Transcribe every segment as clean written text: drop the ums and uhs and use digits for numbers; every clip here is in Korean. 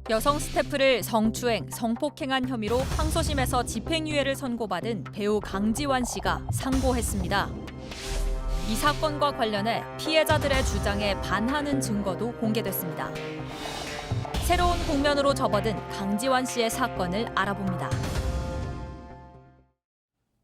여성 스태프를 성추행, 성폭행한 혐의로 항소심에서 집행유예를 선고받은 배우 강지환 씨가 상고했습니다. 이 사건과 관련해 피해자들의 주장에 반하는 증거도 공개됐습니다. 새로운 국면으로 접어든 강지환 씨의 사건을 알아봅니다.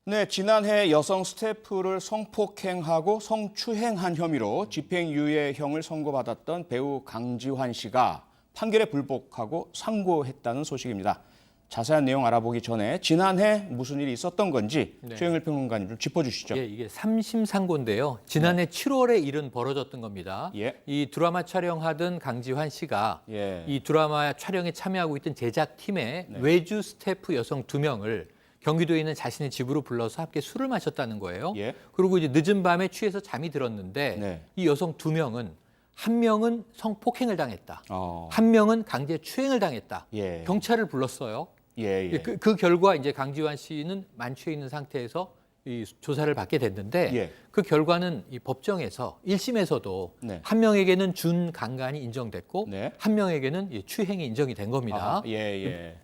네, 지난해 여성 스태프를 성폭행하고 성추행한 혐의로 집행유예형을 선고받았던 배우 강지환 씨가 판결에 불복하고 상고했다는 소식입니다. 자세한 내용 알아보기 전에 지난해 무슨 일이 있었던 건지 최영일 평론가님 좀 짚어주시죠. 예, 이게 3심 상고인데요. 지난해 7월에 일은 벌어졌던 겁니다. 이 드라마 촬영하던 강지환 씨가 이 드라마 촬영에 참여하고 있던 제작팀의 외주 스태프 여성 2명을 경기도에 있는 자신의 집으로 불러서 함께 술을 마셨다는 거예요. 그리고 이제 늦은 밤에 취해서 잠이 들었는데 이 여성 2명은 한 명은 성폭행을 당했다. 한 명은 강제 추행을 당했다. 경찰을 불렀어요. 그 결과 이제 강지환 씨는 만취해 있는 상태에서 이 조사를 받게 됐는데 그 결과는 이 법정에서 1심에서도 한 명에게는 준강간이 인정됐고 한 명에게는 추행이 인정이 된 겁니다.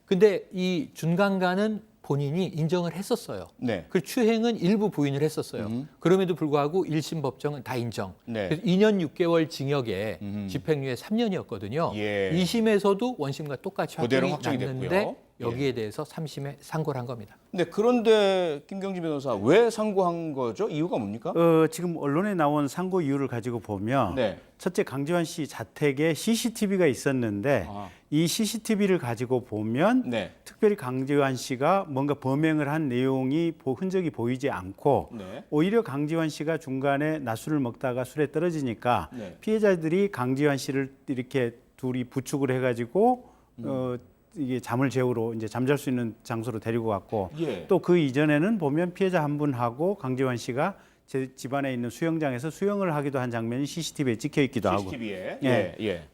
근데 이 준강간은 본인이 인정을 했었어요. 그 추행은 일부 부인을 했었어요. 그럼에도 불구하고 1심 법정은 다 인정. 그래서 2년 6개월 징역에 집행유예 3년이었거든요. 2심에서도 원심과 똑같이 확정이 났는데 여기에 대해서 3심에 상고를 한 겁니다. 네, 그런데 김경진 변호사 왜 상고한 거죠? 이유가 뭡니까? 지금 언론에 나온 상고 이유를 가지고 보면 첫째 강지환 씨 자택에 CCTV가 있었는데 이 CCTV를 가지고 보면 특별히 강지환 씨가 뭔가 범행을 한 내용이 흔적이 보이지 않고 오히려 강지환 씨가 중간에 낮술을 먹다가 술에 떨어지니까 피해자들이 강지환 씨를 이렇게 둘이 부축을 해가지고 이게 잠을 재우러 이제 잠잘 수 있는 장소로 데리고 갔고 또 그 이전에는 보면 피해자 한 분하고 강지환 씨가 제 집안에 있는 수영장에서 수영을 하기도 한 장면이 CCTV에 찍혀 있기도 하고.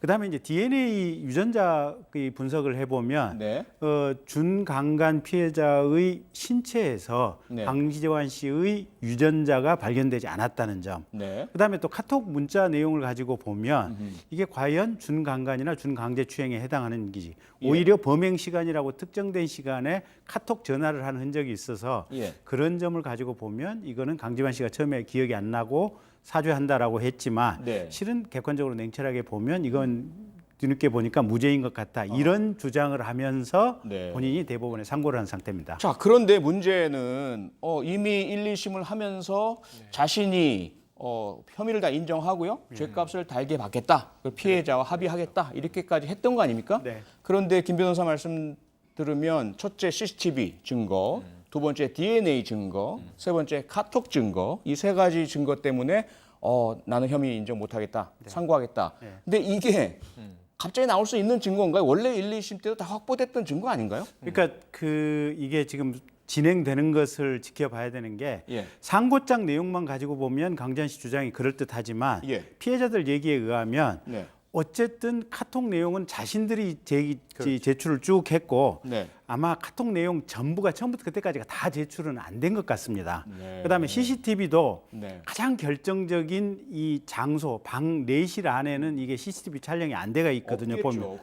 그다음에 이제 DNA 유전자 분석을 해보면 준강간 피해자의 신체에서 강지환 씨의 유전자가 발견되지 않았다는 점. 그다음에 또 카톡 문자 내용을 가지고 보면 이게 과연 준강간이나 준강제추행에 해당하는지 오히려 범행 시간이라고 특정된 시간에 카톡 전화를 한 흔적이 있어서 그런 점을 가지고 보면 이거는 강지환 씨가 처음에 기억이 안 나고 사죄한다라고 했지만 실은 객관적으로 냉철하게 보면 이건 뒤늦게 보니까 무죄인 것 같다. 이런 주장을 하면서 본인이 대법원에 상고를 한 상태입니다. 자, 그런데 문제는 이미 1, 2심을 하면서 자신이 혐의를 다 인정하고요. 죗값을 달게 받겠다. 피해자와 합의하겠다. 이렇게까지 했던 거 아닙니까? 그런데 김 변호사 말씀 들으면 첫째 CCTV 증거, 두 번째 DNA 증거, 세 번째 카톡 증거, 이 세 가지 증거 때문에 나는 혐의 인정 못하겠다, 상고하겠다. 근데 이게 갑자기 나올 수 있는 증거인가요? 원래 1, 2심 때도 다 확보됐던 증거 아닌가요? 그러니까 이게 지금 진행되는 것을 지켜봐야 되는 게 상고장 내용만 가지고 보면 강지환 씨 주장이 그럴듯하지만 피해자들 얘기에 의하면 어쨌든 카톡 내용은 자신들이 제출을 쭉 했고 아마 카톡 내용 전부가 처음부터 그때까지가 다 제출은 안 된 것 같습니다. 그다음에 CCTV도 가장 결정적인 이 장소, 방 내실 안에는 이게 CCTV 촬영이 안 돼가 있거든요. 보면.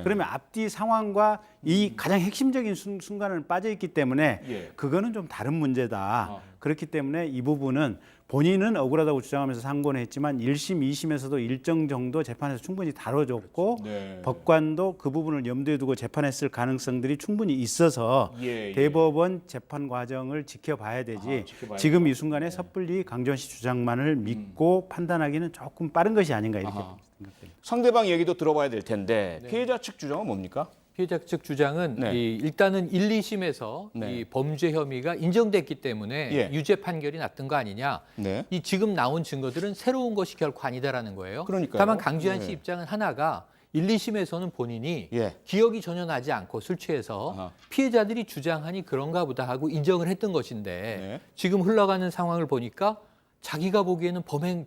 그러면 앞뒤 상황과 이 가장 핵심적인 순간은 빠져 있기 때문에 그거는 좀 다른 문제다. 그렇기 때문에 이 부분은 본인은 억울하다고 주장하면서 상고는 했지만 1심, 2심에서도 일정 정도 재판에서 충분히 다뤄줬고 법관도 그 부분을 염두에 두고 재판했을 가능성들이 충분히 있어서 대법원 재판 과정을 지켜봐야 되지 지금 이 순간에 섣불리 강지환 씨 주장만을 믿고 판단하기는 조금 빠른 것이 아닌가 이렇게 생각됩니다. 상대방 얘기도 들어봐야 될 텐데 피해자 측 주장은 뭡니까? 피해자 측 주장은 일단은 1, 2심에서 이 범죄 혐의가 인정됐기 때문에 유죄 판결이 났던 거 아니냐. 이 지금 나온 증거들은 새로운 것이 결코 아니다라는 거예요. 그러니까요. 다만 강지환 씨 입장은 하나가 1, 2심에서는 본인이 기억이 전혀 나지 않고 술 취해서 피해자들이 주장하니 그런가 보다 하고 인정을 했던 것인데 지금 흘러가는 상황을 보니까 자기가 보기에는 범행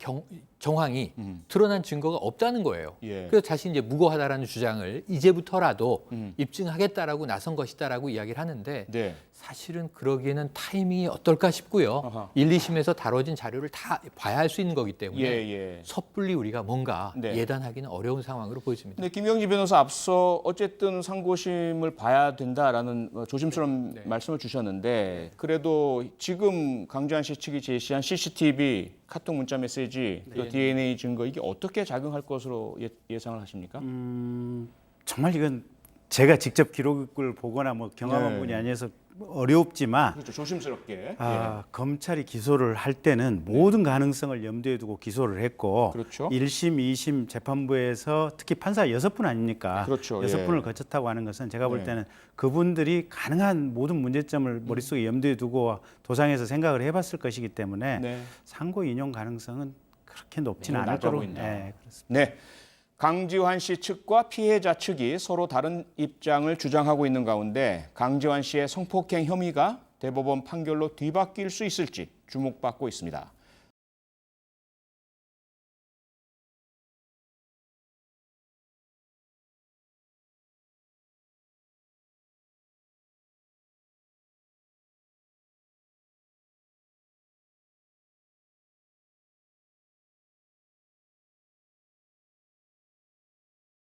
정황이 드러난 증거가 없다는 거예요. 그래서 자신이 이제 무고하다라는 주장을 이제부터라도 입증하겠다라고 나선 것이다라고 이야기를 하는데 사실은 그러기에는 타이밍이 어떨까 싶고요. 아하. 1, 2심에서 다뤄진 자료를 다 봐야 할 수 있는 거기 때문에 예. 섣불리 우리가 뭔가 네. 예단하기는 어려운 상황으로 보여집니다. 근데 김경지 변호사 앞서 어쨌든 상고심을 봐야 된다라는 조심스러운 말씀을 주셨는데 그래도 지금 강지환 씨 측이 제시한 CCTV, 카톡 문자 메시지, 또 DNA 증거 이게 어떻게 작용할 것으로 예상을 하십니까? 정말 이건 제가 직접 기록을 보거나 뭐 경험한 분이 아니어서 어렵지만 그렇죠. 조심스럽게. 검찰이 기소를 할 때는 모든 가능성을 염두에 두고 기소를 했고 그렇죠. 1심, 2심 재판부에서 특히 판사 6분 아닙니까? 그렇죠. 6분을 거쳤다고 하는 것은 제가 볼 때는 그분들이 가능한 모든 문제점을 머릿속에 염두에 두고 도상에서 생각을 해봤을 것이기 때문에 상고 인용 가능성은 그렇게 높지는 않을 거로 그렇습니다. 네. 강지환 씨 측과 피해자 측이 서로 다른 입장을 주장하고 있는 가운데 강지환 씨의 성폭행 혐의가 대법원 판결로 뒤바뀔 수 있을지 주목받고 있습니다.